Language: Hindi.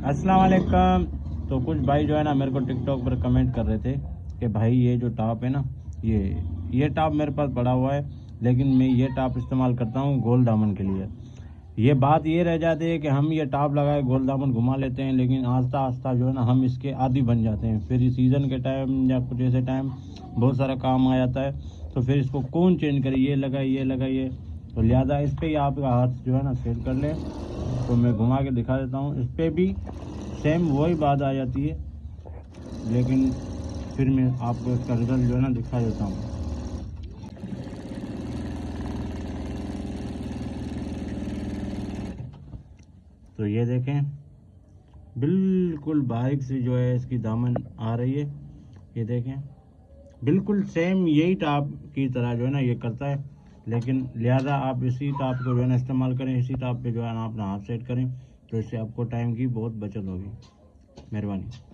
अस्सलाम वालेकुम। तो कुछ भाई जो है ना मेरे को टिकटॉक पर कमेंट कर रहे थे कि भाई ये जो टॉप है ना, ये टॉप मेरे पास पड़ा हुआ है, लेकिन मैं ये टॉप इस्तेमाल करता हूँ गोल दामन के लिए। ये बात ये रह जाती है कि हम ये टॉप लगाए गोल दामन घुमा लेते हैं, लेकिन आस्ता आस्ता जो है ना हम इसके आदी बन जाते हैं। फिर इस सीज़न के टाइम या कुछ ऐसे टाइम बहुत सारा काम आ जाता है, तो फिर इसको कौन चेंज करे, ये लगाइए। तो लिहाजा इस पर ही आपका हाथ जो है ना सेट कर ले। तो मैं घुमा के दिखा देता हूँ, इस पर भी सेम वही बात आ जाती है, लेकिन फिर मैं आपको इसका रिजल्ट जो है ना दिखा देता हूँ। तो ये देखें, बिल्कुल बारीक सी जो है इसकी दामन आ रही है। ये देखें, बिल्कुल सेम यही टाप की तरह जो है ना ये करता है, लेकिन लिहाजा आप इसी टाप को जो है ना इस्तेमाल करें, इसी टाप पे जो है ना अपना हाथ सेट करें, तो इससे आपको टाइम की बहुत बचत होगी। मेहरबानी।